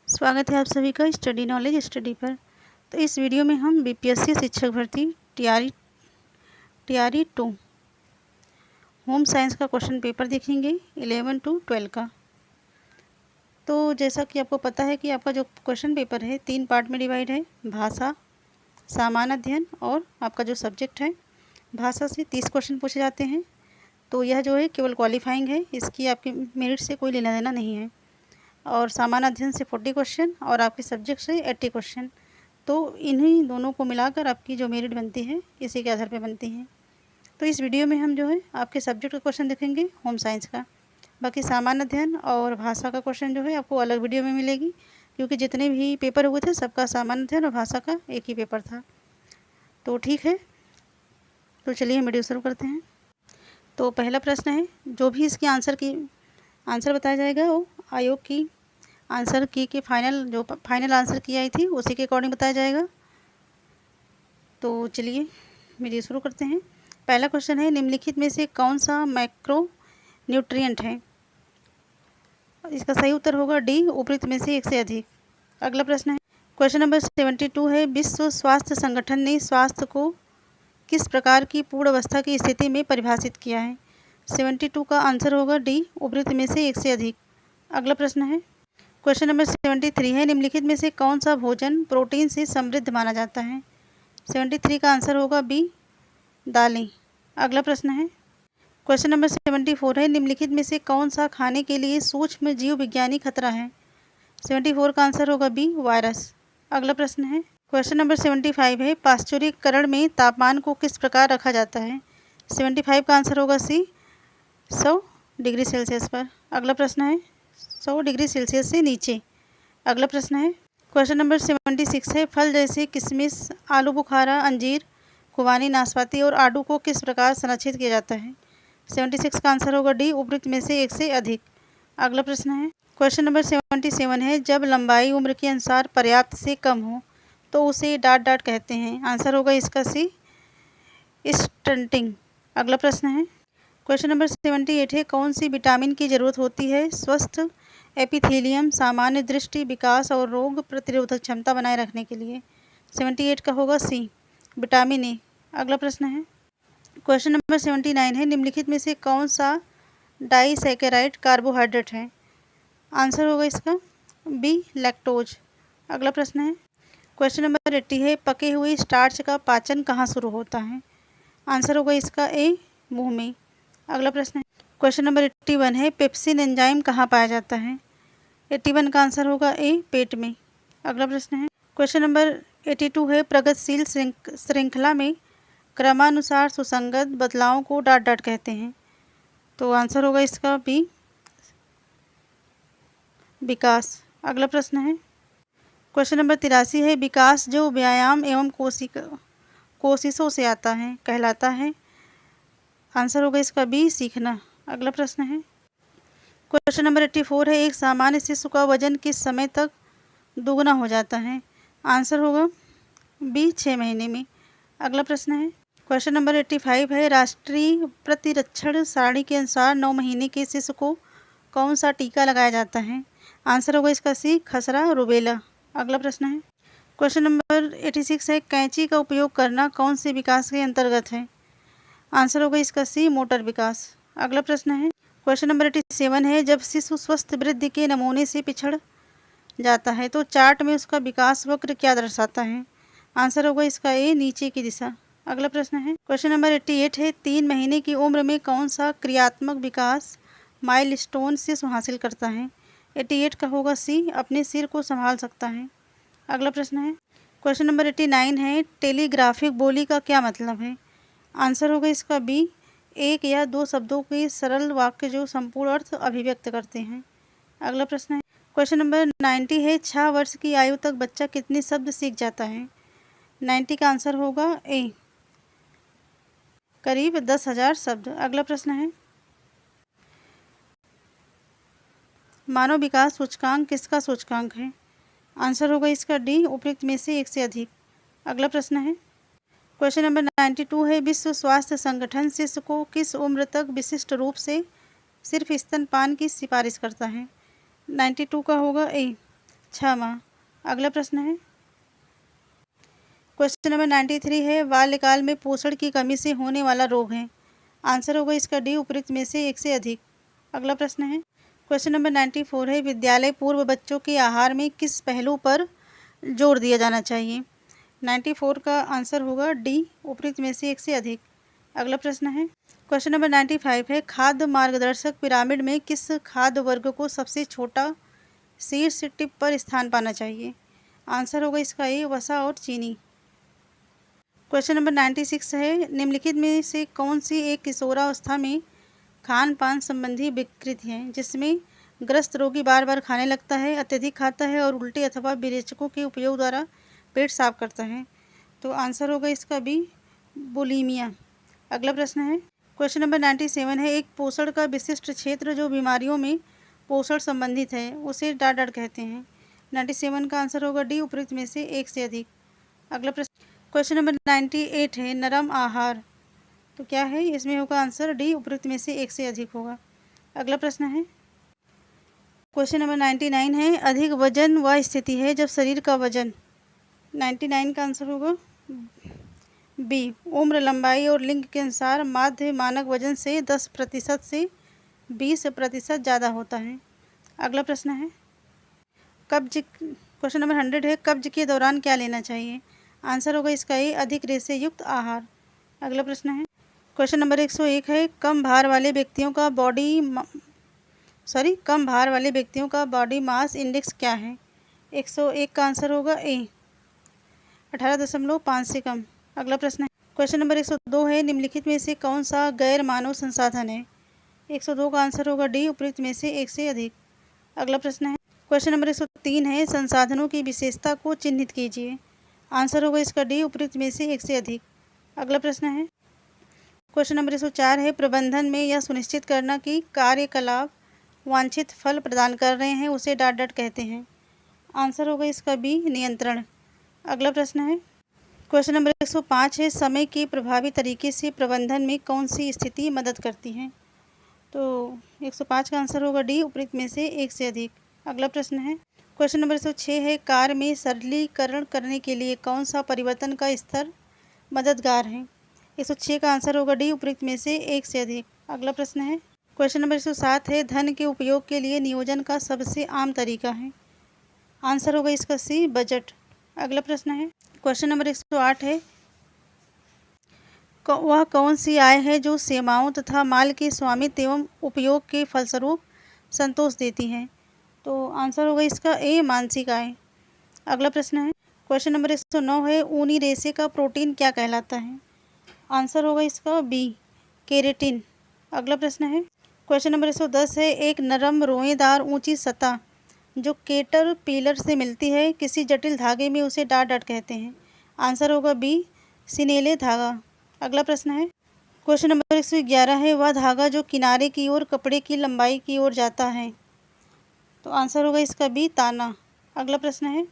स्वागत है आप सभी का स्टडी नॉलेज स्टडी पर। तो इस वीडियो में हम बीपीएससी शिक्षक भर्ती टीआरई 2 होम साइंस का क्वेश्चन पेपर देखेंगे 11 to 12 का। तो जैसा कि आपको पता है कि आपका जो क्वेश्चन पेपर है 3 पार्ट में डिवाइड है। भाषा, सामान्य अध्ययन और आपका जो सब्जेक्ट है। भाषा से 30 क्वेश्चन पूछे जाते हैं। तो यह जो है केवल क्वालिफाइंग है, इसकी आपकी मेरिट से कोई लेना देना नहीं है। और सामान्य अध्ययन से 40 क्वेश्चन और आपके सब्जेक्ट से 80 क्वेश्चन। तो इन्हीं दोनों को मिलाकर आपकी जो मेरिट बनती है इसी के आधार पर बनती है। तो इस वीडियो में हम जो है आपके सब्जेक्ट का क्वेश्चन देखेंगे होम साइंस का। बाकी सामान्य अध्ययन और भाषा का क्वेश्चन जो है आपको अलग वीडियो में मिलेगी, क्योंकि जितने भी पेपर हुए थे सबका सामान्य अध्ययन और भाषा का एक ही पेपर था। तो ठीक है, तो चलिए हम वीडियो शुरू करते हैं। तो पहला प्रश्न है, जो भी इसके आंसर बताया जाएगा वो आयोग की आंसर की के फाइनल आंसर की आई थी उसी के अकॉर्डिंग बताया जाएगा। तो चलिए वीडियो शुरू करते हैं। पहला क्वेश्चन है, निम्नलिखित में से कौन सा मैक्रो न्यूट्रिएंट है? इसका सही उत्तर होगा डी, उपरोक्त में से एक से अधिक। अगला प्रश्न है, क्वेश्चन नंबर 72 है, विश्व स्वास्थ्य संगठन ने स्वास्थ्य को किस प्रकार की पूर्ण अवस्था की स्थिति में परिभाषित किया है? 72 का आंसर होगा डी, उपरोक्त में से एक से अधिक। अगला प्रश्न है, क्वेश्चन नंबर 73 है, निम्नलिखित में से कौन सा भोजन प्रोटीन से समृद्ध माना जाता है? 73 का आंसर होगा बी, दालें। अगला प्रश्न है, क्वेश्चन नंबर 74 है, निम्नलिखित में से कौन सा खाने के लिए सूक्ष्म जीव विज्ञानी खतरा है? 74 का आंसर होगा बी, वायरस। अगला प्रश्न है, क्वेश्चन नंबर 75 है, पाश्चुरीकरण में तापमान को किस प्रकार रखा जाता है? 75 का आंसर होगा सी, 100 डिग्री सेल्सियस पर। अगला प्रश्न है, 100 डिग्री सेल्सियस से नीचे। अगला प्रश्न है, क्वेश्चन नंबर 76 है, फल जैसे किशमिश, आलू बुखारा, अंजीर, खुबानी, नाशपाती और आड़ू को किस प्रकार संरक्षित किया जाता है? 76 का आंसर होगा डी, उपरोक्त में से एक से अधिक। अगला प्रश्न है, क्वेश्चन नंबर 77 है, जब लंबाई उम्र के अनुसार पर्याप्त से कम हो तो उसे डाट डाट कहते हैं। आंसर होगा इसका सी, स्टंटिंग। अगला प्रश्न है, क्वेश्चन नंबर 78 है, कौन सी विटामिन की जरूरत होती है स्वस्थ एपिथेलियम, सामान्य दृष्टि, विकास और रोग प्रतिरोधक क्षमता बनाए रखने के लिए? 78 का होगा सी, विटामिन ए। अगला प्रश्न है, क्वेश्चन नंबर 79 है, निम्नलिखित में से कौन सा डाइसैकेराइड कार्बोहाइड्रेट है? आंसर होगा इसका बी, लैक्टोज। अगला प्रश्न है, क्वेश्चन नंबर 80 है, पके हुए स्टार्च का पाचन कहाँ शुरू होता है? आंसर होगा इसका ए, मुंह में। अगला प्रश्न है, क्वेश्चन नंबर 81 है, पेप्सिन एंजाइम कहाँ पाया जाता है? 81 का आंसर होगा ए, पेट में। अगला प्रश्न है, क्वेश्चन नंबर 82 है, प्रगतिशील श्रृंखला में क्रमानुसार सुसंगत बदलावों को डाट डाट कहते हैं। तो आंसर होगा इसका बी, विकास। अगला प्रश्न है, क्वेश्चन नंबर 83 है, विकास जो व्यायाम एवं कोशिशों से आता है कहलाता है। आंसर होगा इसका बी, सीखना। अगला प्रश्न है, क्वेश्चन नंबर 84 है, एक सामान्य शिशु का वजन किस समय तक दोगुना हो जाता है? आंसर होगा बी, 6 महीने में। अगला प्रश्न है, क्वेश्चन नंबर 85 है, राष्ट्रीय प्रतिरक्षण सारणी के अनुसार 9 महीने के शिशु को कौन सा टीका लगाया जाता है? आंसर होगा इसका सी, खसरा, रुबेला। अगला प्रश्न है, क्वेश्चन नंबर 86 है, कैंची का उपयोग करना कौन से विकास के अंतर्गत है? आंसर होगा इसका सी, मोटर विकास। अगला प्रश्न है, क्वेश्चन नंबर 87 है, जब शिशु स्वस्थ वृद्धि के नमूने से पिछड़ जाता है तो चार्ट में उसका विकास वक्र क्या दर्शाता है? आंसर होगा इसका ए, नीचे की दिशा। अगला प्रश्न है, क्वेश्चन नंबर 88 है, 3 महीने की उम्र में कौन सा क्रियात्मक विकास माइलस्टोन शिशु हासिल करता है? 88 का होगा सी, अपने सिर को संभाल सकता है। अगला प्रश्न है, क्वेश्चन नंबर 89 है, टेलीग्राफिक बोली का क्या मतलब है? आंसर होगा इसका बी, एक या दो शब्दों के सरल वाक्य जो संपूर्ण अर्थ अभिव्यक्त करते हैं। अगला प्रश्न है, क्वेश्चन नंबर 90 है, 6 वर्ष की आयु तक बच्चा कितने शब्द सीख जाता है? 90 का आंसर होगा ए, करीब 10,000 शब्द। अगला प्रश्न है, मानव विकास सूचकांक किसका सूचकांक है? आंसर होगा इसका डी, उपयुक्त में से एक से अधिक। अगला प्रश्न है, क्वेश्चन नंबर 92 है, विश्व स्वास्थ्य संगठन शिशु को किस उम्र तक विशिष्ट रूप से सिर्फ स्तनपान की सिफारिश करता है? 92 का होगा ए, 6 माह। अगला प्रश्न है क्वेश्चन नंबर 93 है बाल्यकाल में पोषण की कमी से होने वाला रोग है। आंसर होगा इसका डी, उपयुक्त में से एक से अधिक। अगला प्रश्न है क्वेश्चन नंबर 94 है विद्यालय पूर्व बच्चों के आहार में किस पहलू पर जोर दिया जाना चाहिए। 94 का आंसर होगा डी, उपयुक्त में से एक से अधिक। अगला प्रश्न है क्वेश्चन नंबर 95 है खाद्य मार्गदर्शक पिरामिड में किस खाद्य वर्ग को सबसे छोटा शीर्ष टिप पर स्थान पाना चाहिए। आंसर होगा इसका ए, वसा और चीनी। क्वेश्चन नंबर 96 है निम्नलिखित में से कौन सी एक किशोरावस्था में खान पान संबंधी विकृति है जिसमें ग्रस्त रोगी बार बार खाने लगता है, अत्यधिक खाता है और उल्टे अथवा विरेचकों के उपयोग द्वारा पेट साफ करता है। तो आंसर होगा इसका बी, बुलीमिया। अगला प्रश्न है क्वेश्चन नंबर 97 है एक पोषण का विशिष्ट क्षेत्र जो बीमारियों में पोषण संबंधित है उसे डाडर कहते हैं। 97 का आंसर होगा डी, उपयुक्त में से एक से अधिक। अगला प्रश्न क्वेश्चन नंबर 98 है नरम आहार, तो क्या है इसमें होगा आंसर डी, उपयुक्त में से एक से अधिक होगा। अगला प्रश्न है क्वेश्चन नंबर 99 है अधिक वजन वह स्थिति है जब शरीर का वजन। 99 का आंसर होगा बी, उम्र, लंबाई और लिंग के अनुसार माध्य मानक वजन से 10% से 20% ज़्यादा होता है। अगला प्रश्न है कब्ज, क्वेश्चन नंबर 100 है कब्ज के दौरान क्या लेना चाहिए। आंसर होगा इसका ए, अधिक रेशे युक्त आहार। अगला प्रश्न है क्वेश्चन नंबर 101 है कम भार वाले व्यक्तियों का बॉडी मास इंडेक्स क्या है। 101 का आंसर होगा ए, 18.5 से कम। अगला प्रश्न है क्वेश्चन नंबर 102 है निम्नलिखित में से कौन सा गैर मानव संसाधन है। 102 का आंसर होगा डी, उपयुक्त में से एक से अधिक। अगला प्रश्न है क्वेश्चन नंबर 103 है संसाधनों की विशेषता को चिन्हित कीजिए। आंसर होगा इसका डी, उपयुक्त में से एक से अधिक। अगला प्रश्न है क्वेश्चन नंबर 104 है प्रबंधन में यह सुनिश्चित करना कि कार्यकलाप वांछित फल प्रदान कर रहे हैं उसे डाडर कहते हैं। आंसर होगा इसका बी, नियंत्रण। अगला प्रश्न है क्वेश्चन नंबर 105 है समय के प्रभावी तरीके से प्रबंधन में कौन सी स्थिति मदद करती है। तो 105 का आंसर होगा डी, उपयुक्त में से एक से अधिक। अगला प्रश्न है क्वेश्चन नंबर 106 है कार्य में सरलीकरण करने के लिए कौन सा परिवर्तन का स्तर मददगार है। 106 का आंसर होगा डी, उपयुक्त में से एक से अधिक। अगला प्रश्न है क्वेश्चन नंबर 107 है धन के उपयोग के लिए नियोजन का सबसे आम तरीका है। आंसर होगा इसका सी, बजट। अगला प्रश्न है क्वेश्चन नंबर 108 है वह कौन सी आय है जो सेवाओं तथा माल के स्वामित्व एवं उपयोग के फलस्वरूप संतोष देती है। तो आंसर होगा इसका ए, मानसिक आय। अगला प्रश्न है क्वेश्चन नंबर 109 है ऊनी रेशे का प्रोटीन क्या कहलाता है। आंसर होगा इसका बी, केरेटिन। अगला प्रश्न है क्वेश्चन नंबर 110 है एक नरम रोएदार ऊंची सतह जो कैटरपिलर से मिलती है किसी जटिल धागे में उसे डाट कहते हैं। आंसर होगा बी, सिनेले धागा। अगला प्रश्न है क्वेश्चन नंबर 111 है वह धागा जो किनारे की ओर कपड़े की लंबाई की ओर जाता है। तो आंसर होगा इसका बी, ताना। अगला प्रश्न है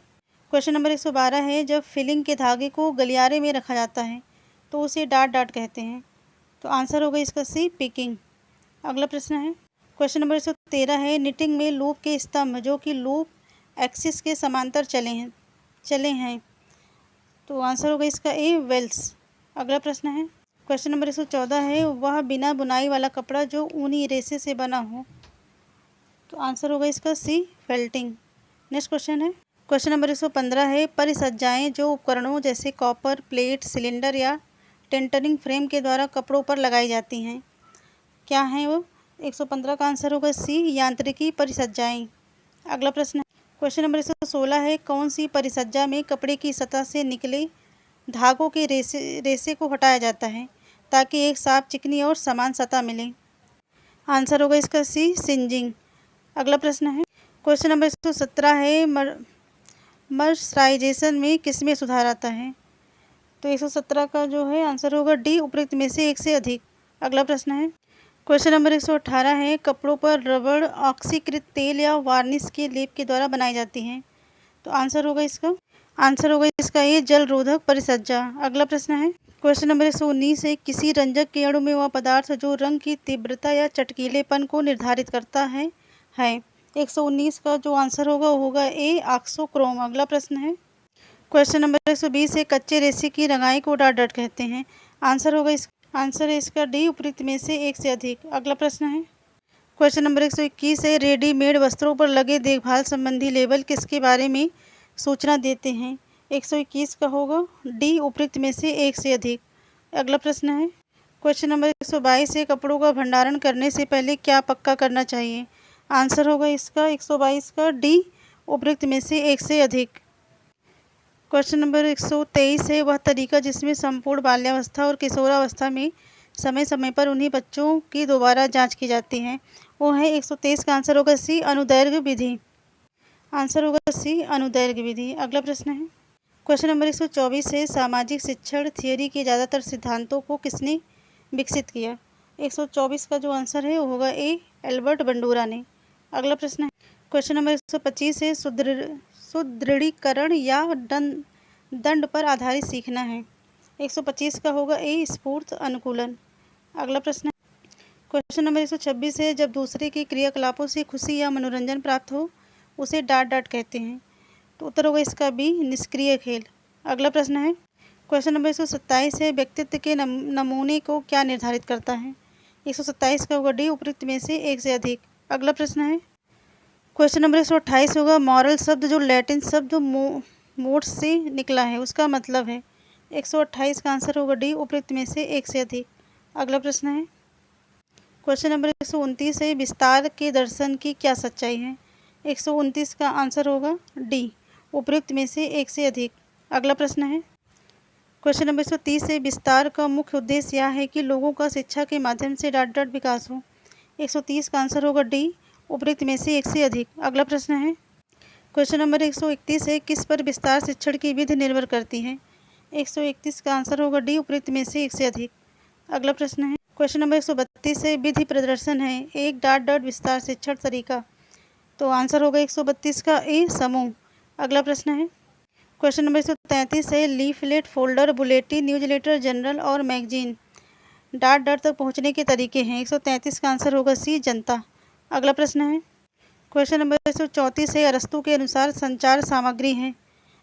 क्वेश्चन नंबर 112 है जब फिलिंग के धागे को गलियारे में रखा जाता है तो उसे डाट कहते हैं। तो आंसर होगा इसका सी, पिकिंग। अगला प्रश्न है क्वेश्चन नंबर 113 है निटिंग में लूप के स्तंभ जो कि लूप एक्सिस के समांतर चले हैं। तो आंसर होगा इसका ए, वेल्स। अगला प्रश्न है क्वेश्चन नंबर 114 है वह बिना बुनाई वाला कपड़ा जो ऊनी रेशे से बना हो। तो आंसर होगा इसका सी, फेल्टिंग। नेक्स्ट क्वेश्चन है क्वेश्चन नंबर 115 है परिसज्जाएं जो उपकरणों जैसे कॉपर प्लेट, सिलेंडर या टेंटरिंग फ्रेम के द्वारा कपड़ों पर लगाई जाती हैं, क्या हैं वो। 115 का आंसर होगा सी, यांत्रिकी परिसज्जाएं। अगला प्रश्न है क्वेश्चन नंबर 116 है कौन सी परिसज्जा में कपड़े की सतह से निकले धागों के रेशे को हटाया जाता है ताकि एक साफ, चिकनी और समान सतह मिले। आंसर होगा इसका सी, सिंजिंग। अगला प्रश्न है क्वेश्चन नंबर 117 है मर्सराइजेशन में किसमें सुधार आता है। तो 117 का जो है आंसर होगा डी, उपयुक्त में से एक से अधिक। अगला प्रश्न है क्वेश्चन नंबर 118 है कपड़ों पर रबड़ ऑक्सीकृत तेल या वार्निश के लेप के द्वारा बनाई जाती हैं। तो आंसर होगा इसका ये जल रोधक परिसज्जा। अगला प्रश्न है क्वेश्चन नंबर 119 है किसी रंजक के अणु में वह पदार्थ जो रंग की तीव्रता या चटकीलेपन को निर्धारित करता है 119 का जो आंसर होगा वो होगा ए ऑक्सोक्रोम। अगला प्रश्न है क्वेश्चन नंबर 120 है, कच्चे रेशे की रंगाई को डाट डाट कहते हैं। आंसर है इसका डी, उपयुक्त में से एक से अधिक। अगला प्रश्न है क्वेश्चन नंबर 121 है, रेडीमेड वस्त्रों पर लगे देखभाल संबंधी लेबल किसके बारे में सूचना देते हैं। 121 का होगा डी, उपयुक्त में से एक से अधिक। अगला प्रश्न है क्वेश्चन नंबर 122 है, कपड़ों का भंडारण करने से पहले क्या पक्का करना चाहिए। आंसर होगा इसका 122 का डी, उपयुक्त में से एक से अधिक। क्वेश्चन नंबर 123 है, वह तरीका जिसमें संपूर्ण बाल्यावस्था और किशोरावस्था में समय समय पर उन्हीं बच्चों की दोबारा जांच की जाती है, वो है 123 का आंसर होगा सी, अनुदैर्घ्य विधि। आंसर होगा सी, अनुदैर्घ्य विधि। अगला प्रश्न है क्वेश्चन नंबर 124 है, सामाजिक शिक्षण थियरी के ज़्यादातर सिद्धांतों को किसने विकसित किया। 124 का जो आंसर है वो होगा ए, एल्बर्ट बंडूरा ने। अगला प्रश्न है क्वेश्चन नंबर 125 है, सुदृढ़ीकरण या दंड पर आधारित सीखना है। 125 का होगा ए, स्फूर्त अनुकूलन। अगला प्रश्न है क्वेश्चन नंबर 126 है, जब दूसरे के क्रियाकलापों से खुशी या मनोरंजन प्राप्त हो उसे डांट डांट कहते हैं। तो उत्तर होगा इसका बी, निष्क्रिय खेल। अगला प्रश्न है क्वेश्चन नंबर 127 है, व्यक्तित्व के नमूने को क्या निर्धारित करता है। 127 का होगा डी, उपयुक्त में से एक से अधिक। अगला प्रश्न है क्वेश्चन नंबर 128 होगा, मॉरल शब्द जो लैटिन शब्द मोर्स से निकला है उसका मतलब है। 128 का आंसर होगा डी, उपयुक्त में से एक से अधिक। अगला प्रश्न है क्वेश्चन नंबर 129 है, विस्तार के दर्शन की क्या सच्चाई है। 129 का आंसर होगा डी, उपयुक्त में से एक से अधिक। अगला प्रश्न है क्वेश्चन नंबर 130 है, विस्तार का मुख्य उद्देश्य यह है कि लोगों का शिक्षा के माध्यम से डाट डाट विकास हो। 130 का आंसर होगा डी, उपयुक्त में से एक से अधिक। अगला प्रश्न है क्वेश्चन नंबर 131 है, किस पर विस्तार शिक्षण की विधि निर्भर करती है। 131 का आंसर होगा डी, उपयुक्त में से एक से अधिक। अगला प्रश्न है क्वेश्चन नंबर 132 है, विधि प्रदर्शन है एक डाट डाट विस्तार शिक्षण तरीका। तो आंसर होगा 132 का ए, समूह। अगला प्रश्न है क्वेश्चन नंबर 133 है, leaflet, folder, bulletin, newsletter, journal और मैगजीन डाट डाट तक पहुंचने के तरीके हैं। 133 का आंसर होगा सी, जनता। अगला प्रश्न है क्वेश्चन नंबर 134 है, अरस्तू के अनुसार संचार सामग्री है।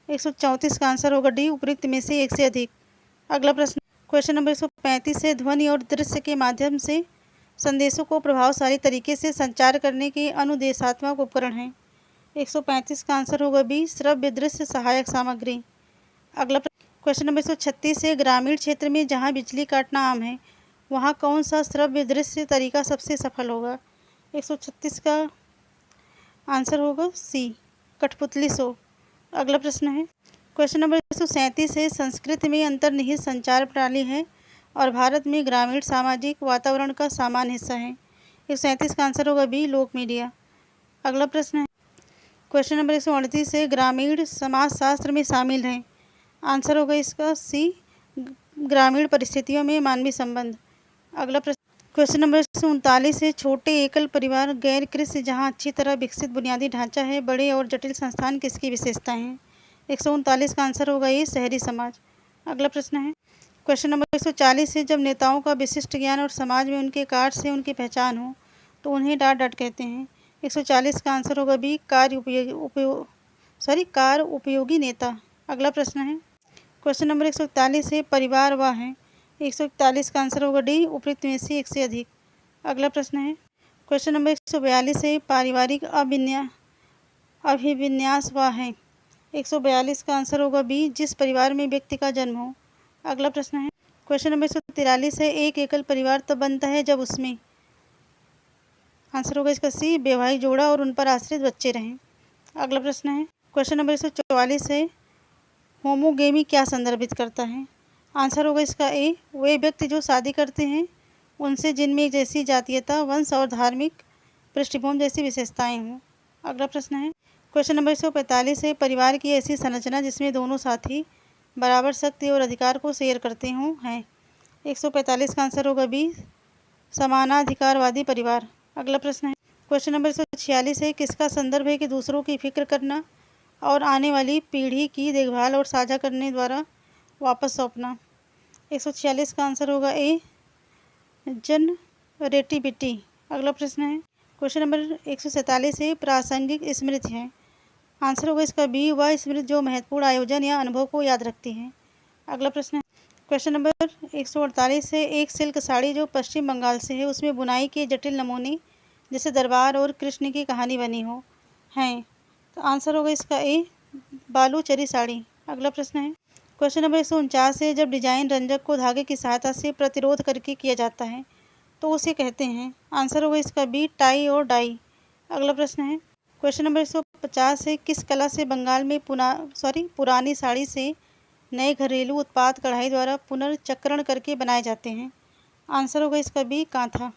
134 का आंसर होगा डी, उपयुक्त में से एक से अधिक। अगला प्रश्न क्वेश्चन नंबर 135 है, ध्वनि और दृश्य के माध्यम से संदेशों को प्रभावशाली तरीके से संचार करने के अनुदेशात्मक उपकरण हैं। 135 का आंसर होगा बी, श्रव्य दृश्य सहायक सामग्री। अगला क्वेश्चन नंबर 136 है, ग्रामीण क्षेत्र में जहां बिजली काटना आम है वहां कौन सा श्रव्य दृश्य तरीका सबसे सफल होगा। 136 का आंसर होगा सी, कठपुतली शो। अगला प्रश्न है क्वेश्चन नंबर 137 है, संस्कृत में अंतर्निहित संचार प्रणाली है और भारत में ग्रामीण सामाजिक वातावरण का सामान्य हिस्सा है। 137 का आंसर होगा बी, लोक मीडिया। अगला प्रश्न है क्वेश्चन नंबर 138 है, ग्रामीण समाजशास्त्र में शामिल है। आंसर होगा इसका सी, ग्रामीण परिस्थितियों में मानवीय संबंध। अगला प्रश्न क्वेश्चन नंबर 139 है, छोटे एकल परिवार, गैर कृषि जहां अच्छी तरह विकसित बुनियादी ढांचा है, बड़े और जटिल संस्थान किसकी विशेषताएं हैं। 139 का आंसर होगा ये, शहरी समाज। अगला प्रश्न है क्वेश्चन नंबर 140 है, जब नेताओं का विशिष्ट ज्ञान और समाज में उनके कार्य से उनकी पहचान हो तो उन्हें डाट डाट कहते हैं। 140 का आंसर होगा बी, कार उपयोगी नेता। अगला प्रश्न है क्वेश्चन नंबर 141 है, परिवार वह है। 141 का आंसर होगा डी, उपयुक्त में से एक से अधिक। अगला प्रश्न है क्वेश्चन नंबर 142 है, पारिवारिक अभिविन्यास वह है। 142 का आंसर होगा बी, जिस परिवार में व्यक्ति का जन्म हो। अगला प्रश्न है क्वेश्चन नंबर 143 है, एक एकल परिवार तब बनता है जब उसमें। आंसर होगा इसका सी, वैवाहिक जोड़ा और उन पर आश्रित बच्चे रहें। अगला प्रश्न है क्वेश्चन नंबर 144 है, होमोगेमी क्या संदर्भित करता है। आंसर होगा इसका ए, वे व्यक्ति जो शादी करते हैं उनसे जिनमें एक जैसी जातीयता, वंश और धार्मिक पृष्ठभूमि जैसी विशेषताएं हों। अगला प्रश्न है क्वेश्चन नंबर 145 है, परिवार की ऐसी संरचना जिसमें दोनों साथी बराबर शक्ति और अधिकार को शेयर करते हों है। 145 का आंसर होगा बी, समानाधिकारवादी परिवार। अगला प्रश्न है क्वेश्चन नंबर 146 है, किसका संदर्भ है कि दूसरों की फिक्र करना और आने वाली पीढ़ी की देखभाल और साझा करने द्वारा वापस सौंपना। 146 का आंसर होगा ए, जनरेटिविटी। अगला प्रश्न है क्वेश्चन नंबर 147 है प्रासंगिक स्मृति है। आंसर होगा इसका बी, वह स्मृति जो महत्वपूर्ण आयोजन या अनुभव को याद रखती है। अगला प्रश्न है क्वेश्चन नंबर 148 है एक सिल्क साड़ी जो पश्चिम बंगाल से है उसमें बुनाई के जटिल नमूने जैसे दरबार और कृष्ण की कहानी बनी हो हैं। तो आंसर होगा इसका ए, बालूचरी साड़ी। अगला प्रश्न है क्वेश्चन नंबर 149 है जब डिजाइन रंजक को धागे की सहायता से प्रतिरोध करके किया जाता है तो उसे कहते हैं। आंसर होगा इसका बी, टाई और डाई। अगला प्रश्न है क्वेश्चन नंबर 150 है किस कला से बंगाल में पुरानी साड़ी से नए घरेलू उत्पाद कढ़ाई द्वारा पुनर्चक्रण करके बनाए जाते हैं। आंसर होगा इसका बी, कांथा।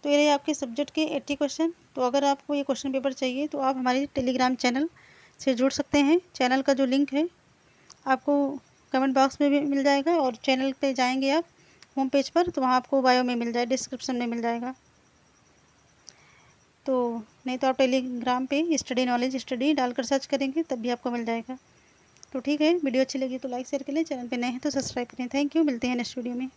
तो ये रहे आपके सब्जेक्ट के 80 क्वेश्चन। तो अगर आपको ये क्वेश्चन पेपर चाहिए तो आप हमारे टेलीग्राम चैनल से जुड़ सकते हैं। चैनल का जो लिंक है आपको कमेंट बॉक्स में भी मिल जाएगा और चैनल पे जाएंगे आप होम पेज पर तो वहाँ आपको बायो में मिल जाए, डिस्क्रिप्शन में मिल जाएगा। तो नहीं तो आप टेलीग्राम पे स्टडी नॉलेज स्टडी डालकर सर्च करेंगे तब भी आपको मिल जाएगा। तो ठीक है, वीडियो अच्छी लगी तो लाइक शेयर करें, चैनल पे नए हैं तो सब्सक्राइब करें। थैंक यू, मिलते हैं नेक्स्ट वीडियो में।